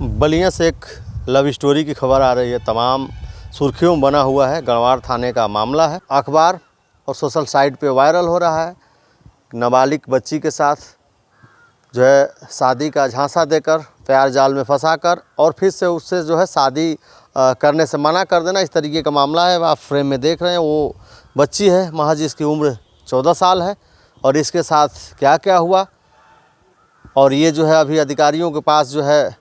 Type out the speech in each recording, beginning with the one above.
बलिया से एक love story की खबर आ रही है। तमाम सुर्खियों में बना हुआ है। गढ़वार थाने का मामला है। अखबार और सोशल साइट पे वायरल हो रहा है। नाबालिग बच्ची के साथ जो है शादी का झांसा देकर प्यार जाल में फंसाकर और फिर से उससे जो है शादी करने से मना कर देना, इस तरीके का मामला है। आप फ्रेम में देख रहे हैं, वो बच्ची है, महज इसकी उम्र 14 साल है। और इसके साथ क्या क्या हुआ और ये जो है अभी अधिकारियों के पास जो है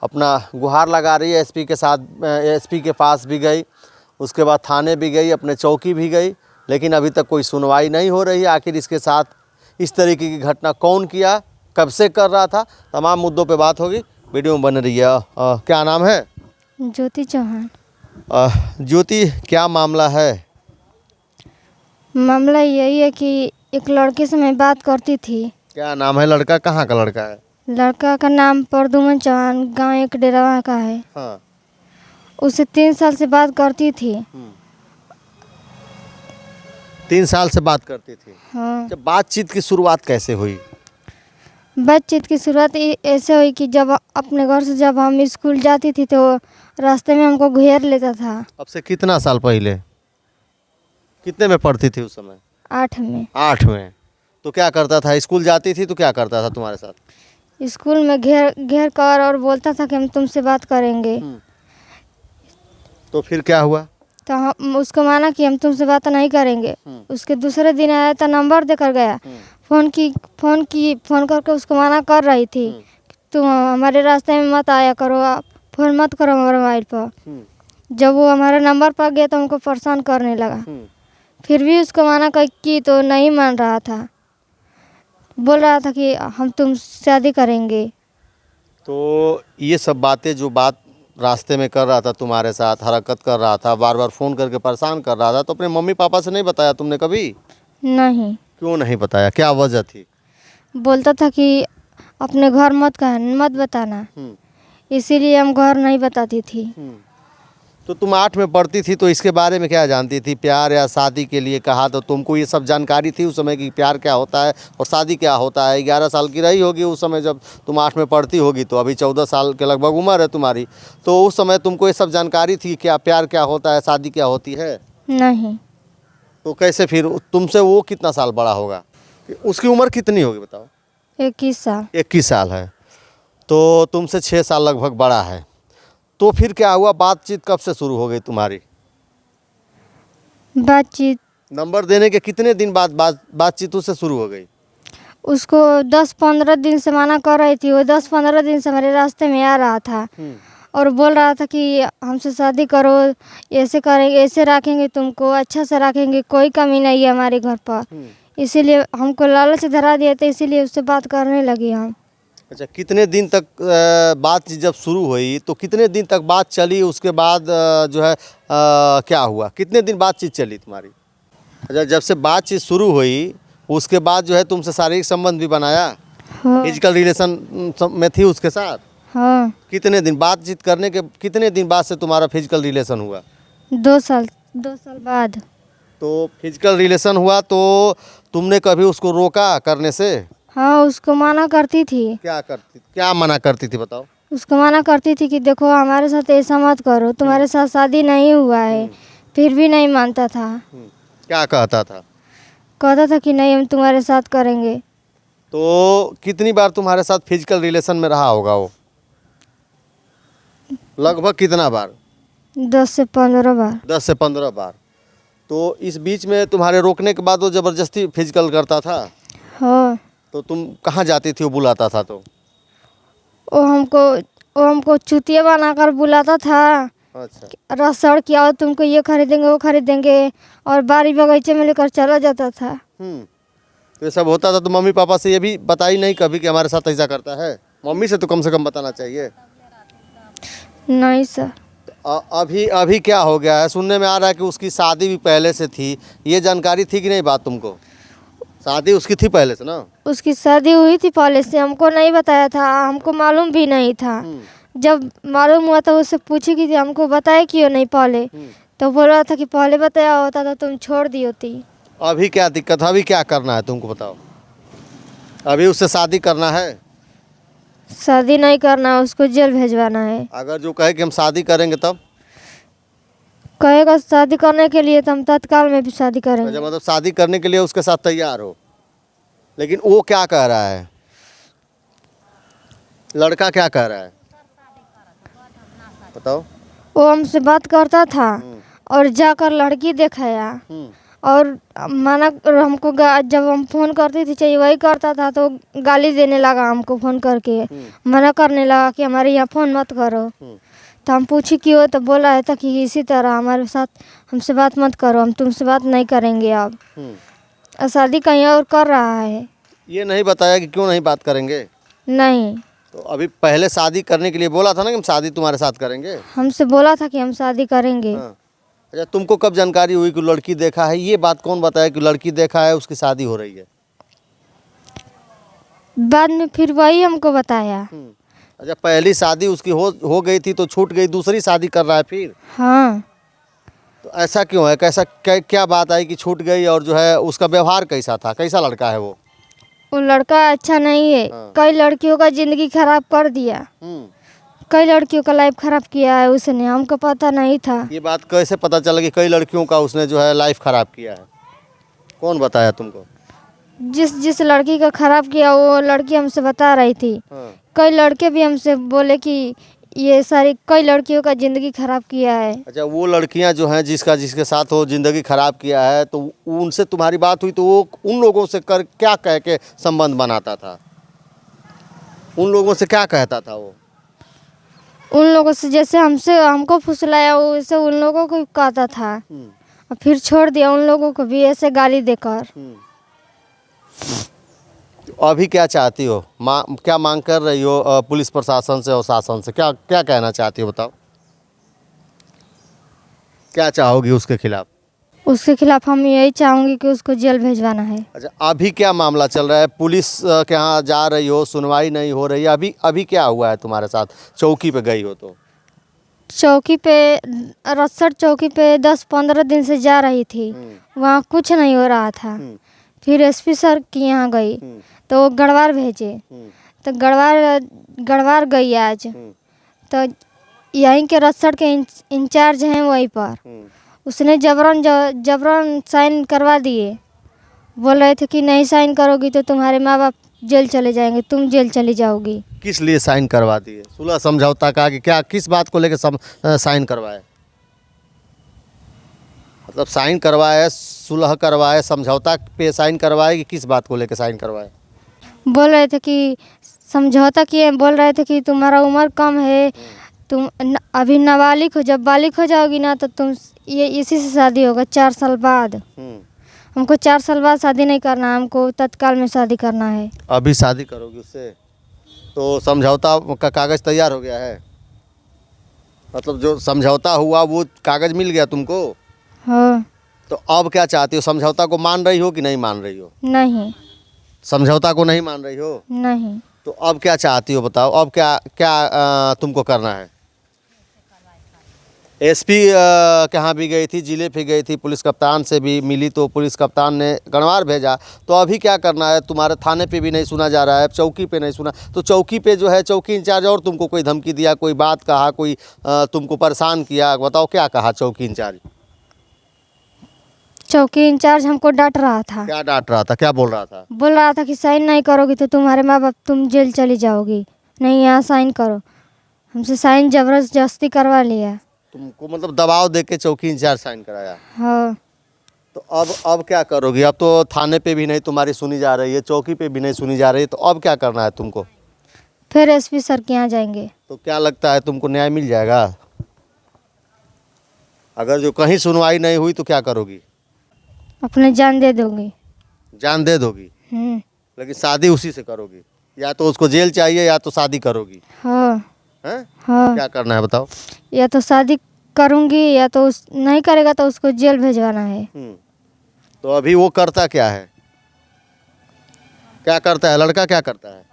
अपना गुहार लगा रही है। एसपी के साथ एसपी के पास भी गई, उसके बाद थाने भी गई, अपने चौकी भी गई, लेकिन अभी तक कोई सुनवाई नहीं हो रही है। आखिर इसके साथ इस तरीके की घटना कौन किया, कब से कर रहा था, तमाम मुद्दों पे बात होगी। वीडियो में बन रही है। क्या नाम है? ज्योति चौहान। ज्योति, क्या मामला है? मामला यही है कि एक लड़के से मैं बात करती थी। क्या नाम है? लड़का कहाँ का लड़का है? लड़का का नाम प्रदुमन चौहान, गांव एक डेरावा का है। हाँ। उससे 3 साल से बात करती थी। 3 साल से बात करती थी। हाँ। जब बातचीत की शुरुआत कैसे हुई? बातचीत की शुरुआत ऐसे हुई कि जब अपने घर से जब हम स्कूल जाती थी तो रास्ते में हमको घेर लेता था। अब से कितना साल पहले? कितने में पढ़ती थी उस समय? 8 में। 8 में। तो क्या करता था? स्कूल जाती थी तो क्या करता था तुम्हारे साथ? स्कूल में घेर कर और बोलता था कि हम तुमसे बात करेंगे। तो फिर क्या हुआ? तो हम उसको माना कि हम तुमसे बात नहीं करेंगे। उसके दूसरे दिन आया तो नंबर देकर गया। फोन करके उसको मना कर रही थी, तुम हमारे रास्ते में मत आया करो, आप फ़ोन मत करो हमारे मोबाइल पर। जब वो हमारे नंबर पर गया तो हमको परेशान करने लगा। फिर भी उसको मना की तो नहीं मान रहा था, बोल रहा था कि हम तुमसे शादी करेंगे। तो ये सब बातें, जो बात रास्ते में कर रहा था तुम्हारे साथ, हरकत कर रहा था, बार बार फ़ोन करके परेशान कर रहा था, तो अपने मम्मी पापा से नहीं बताया तुमने कभी? नहीं। क्यों नहीं बताया? क्या वजह थी? बोलता था कि अपने घर मत बताना, इसीलिए हम घर नहीं बताती थी। तो तुम 8 में पढ़ती थी तो इसके बारे में क्या जानती थी? प्यार या शादी के लिए कहा तो तुमको ये सब जानकारी थी उस समय कि प्यार क्या होता है और शादी क्या होता है? 11 साल की रही होगी उस समय जब तुम 8 में पढ़ती होगी, तो अभी 14 साल के लगभग उम्र है तुम्हारी। तो उस समय तुमको ये सब जानकारी थी क्या प्यार क्या होता है, शादी क्या होती है? नहीं। तो कैसे फिर तुमसे वो कितना साल बड़ा होगा? उसकी उम्र कितनी होगी बताओ? 21 साल। 21 साल है, तो तुमसे 6 साल लगभग बड़ा है। तो फिर क्या हुआ? बातचीत कब से शुरू हो गई तुम्हारी? बातचीत नंबर देने के कितने दिन बाद बातचीत उससे शुरू हो गई? उसको 10-15 दिन से मना कर रही थी। वो 10-15 दिन से हमारे रास्ते में आ रहा था और बोल रहा था कि हमसे शादी करो, ऐसे करेंगे, ऐसे रखेंगे, तुमको अच्छा से रखेंगे, कोई कमी नहीं है हमारे घर पर। इसीलिए हमको लालच धरा दिया था, इसीलिए उससे बात करने लगी हम। अच्छा, कितने दिन तक बातचीत जब शुरू हुई तो कितने दिन तक बात चली? उसके बाद जो है क्या हुआ? कितने दिन बातचीत चली तुम्हारी? अच्छा, जब से बातचीत शुरू हुई उसके बाद जो है तुमसे शारीरिक संबंध भी बनाया? हाँ। फिजिकल रिलेशन में थी उसके साथ? हाँ। कितने दिन बातचीत करने के कितने दिन बाद से तुम्हारा फिजिकल रिलेशन हुआ? 2 साल बाद। तो फिजिकल रिलेशन हुआ तो तुमने कभी उसको रोका करने से? हाँ, उसको मना करती थी। क्या मना करती थी बताओ? उसको मना करती थी कि देखो हमारे साथ ऐसा मत करो, तुम्हारे साथ शादी नहीं हुआ है। फिर भी नहीं मानता था। क्या कहता था? कहता था कि नहीं, हम तुम्हारे साथ करेंगे। तो कितनी बार तुम्हारे साथ फिजिकल रिलेशन में रहा होगा वो? लगभग कितना बार? 10 से 15 बार। 10 से 15 बार। तो इस बीच में तुम्हारे रोकने के बाद वो ज़बरदस्ती फिजिकल करता था? हाँ। तो तुम कहाँ जाती थी वो बुलाता था तो? वो हमको चुतिया बनाकर बुलाता था। अच्छा। रसड़ किया, तुमको ये खरीदेंगे, वो खरीदेंगे, और बाड़ी बगीचे में लेकर चला जाता था। तो ये सब होता था तो मम्मी पापा से ये भी बताई नहीं कभी कि हमारे साथ ऐसा करता है? मम्मी से तो कम से कम बताना चाहिए। नहीं सर। अभी क्या हो गया है? सुनने में आ रहा है कि उसकी शादी भी पहले से थी। ये जानकारी थी कि नहीं बात तुमको? शादी उसकी थी पहले से ना? उसकी शादी हुई थी पहले से, हमको नहीं बताया था, हमको मालूम भी नहीं था। जब मालूम हुआ तो उससे पूछी कि हमको बताया क्यों नहीं पहले, तो बोल रहा था कि पहले बताया होता तो तुम छोड़ दी होती। अभी क्या दिक्कत है? अभी क्या करना है तुमको बताओ? अभी उससे शादी करना है? शादी नहीं करना, उसको जेल भेजवाना है। अगर जो कहे कि हम शादी करेंगे तब? कहेगा शादी करने के लिए तो हम तत्काल में भी शादी करेंगे। अच्छा, मतलब शादी करने के लिए उसके साथ तैयार हो, लेकिन वो क्या कह रहा है? लड़का क्या कह रहा है बताओ? वो हमसे बात करता था और जाकर लड़की दिखाया और माना हमको जब हम फ़ोन करती थी चाहिए वही करता था तो गाली देने लगा हमको फ़ोन करके, मना करने लगा कि हमारे यहाँ फ़ोन मत करो। तो हम पूछी क्यों, तो बोल रहा था कि इसी तरह हमारे साथ हमसे बात मत करो, हम तुमसे बात नहीं करेंगे अब। और शादी कहीं और कर रहा है। ये नहीं बताया कि क्यों नहीं बात करेंगे? नहीं, तो अभी पहले शादी करने के लिए बोला था ना कि हम शादी तुम्हारे साथ करेंगे। हमसे बोला था कि हम शादी करेंगे। हाँ। अच्छा, तुमको कब जानकारी हुई कि लड़की देखा है? ये बात कौन बताया कि लड़की देखा है, उसकी शादी हो रही है? बाद में फिर वही हमको बताया। अच्छा, पहली शादी उसकी हो गई थी तो छूट गई, दूसरी शादी कर रहा है फिर? हाँ, तो ऐसा क्यों है? कैसा क्या बात आई कि छूट गई? और जो है उसका व्यवहार कैसा था? कैसा लड़का है वो? वो लड़का अच्छा नहीं है। हाँ। कई लड़कियों का ज़िंदगी खराब कर दिया, कई लड़कियों का लाइफ खराब किया है उसने, हमको पता नहीं था। ये बात कैसे पता चला कि कई लड़कियों का उसने जो है लाइफ खराब किया है? कौन बताया तुमको? जिस लड़की का खराब किया वो लड़की हमसे बता रही थी। हाँ। कई लड़के भी हमसे बोले कि ये सारी कई लड़कियों का ज़िंदगी खराब किया है। अच्छा, वो लड़कियां जो हैं जिसके साथ वो ज़िंदगी खराब किया है, तो उनसे तुम्हारी बात हुई तो वो उन लोगों से क्या कह के संबंध बनाता था? उन लोगों से क्या कहता था वो? उन लोगों से जैसे हमको फुसलाया वैसे उन लोगों को कहता था और फिर छोड़ दिया उन लोगों को भी ऐसे गाली देकर। अभी क्या चाहती हो? क्या मांग कर रही हो पुलिस प्रशासन से और शासन से? क्या क्या कहना चाहती हो बताओ? क्या चाहोगी उसके खिलाफ? उसके खिलाफ हम यही चाहूँगी कि उसको जेल भेजवाना है। अच्छा, अभी क्या मामला चल रहा है? पुलिस के यहाँ जा रही हो, सुनवाई नहीं हो रही है, अभी क्या हुआ है तुम्हारे साथ? चौकी पे गई हो तो? चौकी पे रसड़ चौकी पे 10-15 दिन से जा रही थी, वहाँ कुछ नहीं हो रहा था। फिर एसपी सर के यहाँ गई तो वो गढ़वार भेजे, तो गढ़वार गई आज। तो यहीं के रसड़ के इंचार्ज हैं वहीं पर, उसने जबरन साइन करवा दिए। बोल रहे थे कि नहीं साइन करोगी तो तुम्हारे माँ बाप जेल चले जाएंगे, तुम जेल चली जाओगी। किस लिए साइन करवा दिए? सुलह समझौता का कि क्या, किस बात को लेकर साइन करवाए? मतलब साइन करवाए, सुलह करवाए, समझौता पे साइन करवाए कि किस बात को लेकर साइन करवाए? बोल रहे थे कि समझौता किए, बोल रहे थे कि तुम्हारा उम्र कम है, तुम अभी नाबालिग हो, जब बालिग हो जाओगी ना तो तुम ये इसी से शादी होगा 4 साल बाद। हमको 4 साल बाद शादी नहीं करना है, हमको तत्काल में शादी करना है। अभी शादी करोगी उससे? तो समझौता का कागज़ तैयार हो गया है? मतलब जो समझौता हुआ वो कागज़ मिल गया तुमको? हाँ। तो अब क्या चाहती हो? समझौता को मान रही हो कि नहीं मान रही हो? नहीं। समझौता को नहीं मान रही हो? नहीं। तो अब क्या चाहती हो बताओ? अब क्या क्या तुमको करना है? एसपी के यहाँ भी गई थी, जिले पे गई थी, पुलिस कप्तान से भी मिली तो पुलिस कप्तान ने गणवार भेजा। तो अभी क्या करना है? तुम्हारे थाने पे भी नहीं सुना जा रहा है, चौकी पे नहीं सुना, तो चौकी पे जो है चौकी इंचार्ज और तुमको कोई धमकी दिया, कोई बात कहा, कोई तुमको परेशान किया? बताओ क्या कहा चौकी इंचार्ज? चौकी इंचार्ज हमको डांट रहा था। क्या डांट रहा था? क्या बोल रहा था? बोल रहा था कि साइन नहीं करोगी तो तुम्हारे माँ बाप तुम जेल चली जाओगी, नहीं यहाँ साइन करो। हमसे साइन जबरदस्ती करवा लिया। तुमको मतलब दबाव दे के चौकी इंचार्ज साइन कराया? हाँ। तो अब क्या करोगी? अब तो थाने पे भी नहीं तुम्हारी सुनी जा रही है, चौकी पे भी नहीं सुनी जा रही है, तो अब क्या करना है तुमको? फिर एसपी सर के यहाँ जाएंगे। तो क्या लगता है तुमको न्याय मिल जाएगा? अगर जो कहीं सुनवाई नहीं हुई तो क्या करोगी? अपने जान दे दूंगी। जान दे दोगी? लेकिन शादी उसी से करोगी? या तो उसको जेल चाहिए या तो शादी करोगी? हाँ। हैं? हाँ। क्या करना है बताओ? या तो शादी करूंगी या तो नहीं करेगा तो उसको जेल भेजवाना है। तो अभी वो करता क्या है? क्या करता है लड़का? क्या करता है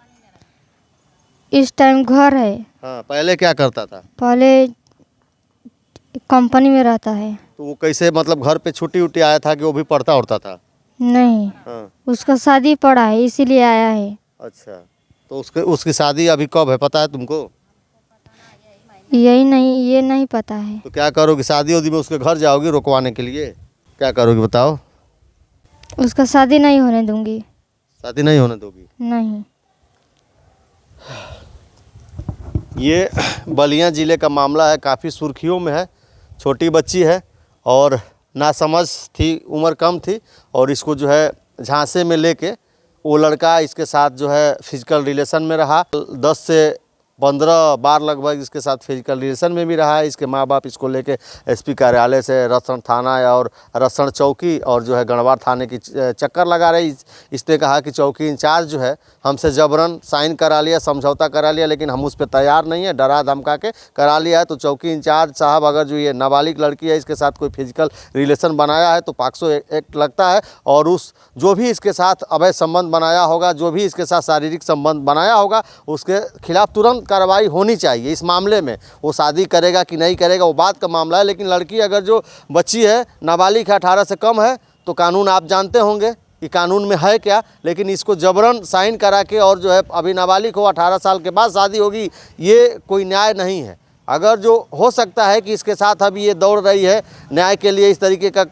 इस टाइम? घर है। हाँ, पहले क्या करता था? पहले कंपनी में रहता है। तो वो कैसे, मतलब घर पे छुट्टी उट्टी आया था कि वो भी पढ़ता उड़ता था? नहीं। हाँ। उसका शादी पड़ा है इसीलिए आया है। अच्छा, तो उसकी शादी अभी कब है पता है तुमको? ये नहीं पता है। तो क्या करोगी, शादी उदी में उसके घर जाओगी रुकवाने के लिए, क्या करोगी बताओ? उसका शादी नहीं होने दूंगी। शादी नहीं होने दोगी? नहीं। ये बलिया ज़िले का मामला है, काफ़ी सुर्खियों में है। छोटी बच्ची है और नासमझ थी, उम्र कम थी और इसको जो है झांसे में लेके वो लड़का इसके साथ जो है फिजिकल रिलेशन में रहा। 10 से 15 बार लगभग इसके साथ फिजिकल रिलेशन में भी रहा है। इसके माँ बाप इसको लेके एसपी कार्यालय से रसण थाना और रसण चौकी और जो है गणवार थाने की चक्कर लगा रही। इसने कहा कि चौकी इंचार्ज जो है हमसे जबरन साइन करा लिया, समझौता करा लिया, लेकिन हम उस पर तैयार नहीं है, डरा धमका के करा लिया है। तो चौकी इंचार्ज साहब अगर जो ये नाबालिग लड़की है इसके साथ कोई फिजिकल रिलेशन बनाया है तो पॉक्सो एक्ट लगता है और उस जो भी इसके साथ अवैध संबंध बनाया होगा, जो भी इसके साथ शारीरिक संबंध बनाया होगा, उसके खिलाफ तुरंत कार्रवाई होनी चाहिए। इस मामले में वो शादी करेगा कि नहीं करेगा वो बात का मामला है, लेकिन लड़की अगर जो बच्ची है नाबालिग है, 18 से कम है, तो कानून आप जानते होंगे कि कानून में है क्या, लेकिन इसको जबरन साइन करा के और जो है अभी नाबालिग हो 18 साल के बाद शादी होगी, ये कोई न्याय नहीं है। अगर जो हो सकता है कि इसके साथ अभी ये दौड़ रही है न्याय के लिए, इस तरीके का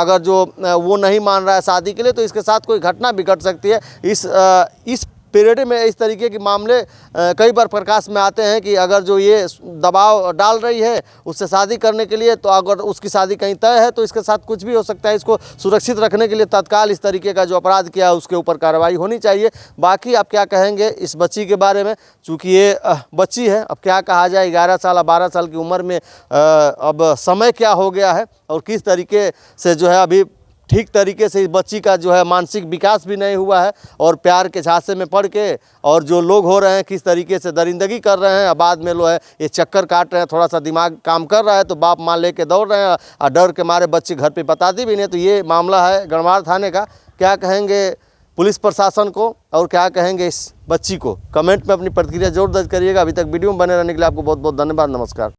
अगर जो वो नहीं मान रहा है शादी के लिए, तो इसके साथ कोई घटना भी घट सकती है। इस पीरियड में इस तरीके के मामले कई बार प्रकाश में आते हैं कि अगर जो ये दबाव डाल रही है उससे शादी करने के लिए, तो अगर उसकी शादी कहीं तय है तो इसके साथ कुछ भी हो सकता है। इसको सुरक्षित रखने के लिए तत्काल इस तरीके का जो अपराध किया है उसके ऊपर कार्रवाई होनी चाहिए। बाकी आप क्या कहेंगे इस बच्ची के बारे में? चूँकि ये बच्ची है, अब क्या कहा जाए, 11 साल 12 साल की उम्र में अब समय क्या हो गया है और किस तरीके से जो है अभी ठीक तरीके से इस बच्ची का जो है मानसिक विकास भी नहीं हुआ है और प्यार के झांसे में पड़ के और जो लोग हो रहे हैं किस तरीके से दरिंदगी कर रहे हैं, बाद में लो है ये चक्कर काट रहे हैं, थोड़ा सा दिमाग काम कर रहा है तो बाप माँ लेके दौड़ रहे हैं और डर के मारे बच्चे घर पे बताती भी नहीं। तो ये मामला है गणवार थाने का। क्या कहेंगे पुलिस प्रशासन को और क्या कहेंगे इस बच्ची को? कमेंट में अपनी प्रतिक्रिया जरूर दर्ज करिएगा। अभी तक वीडियो में बने रहने के लिए आपको बहुत बहुत धन्यवाद। नमस्कार।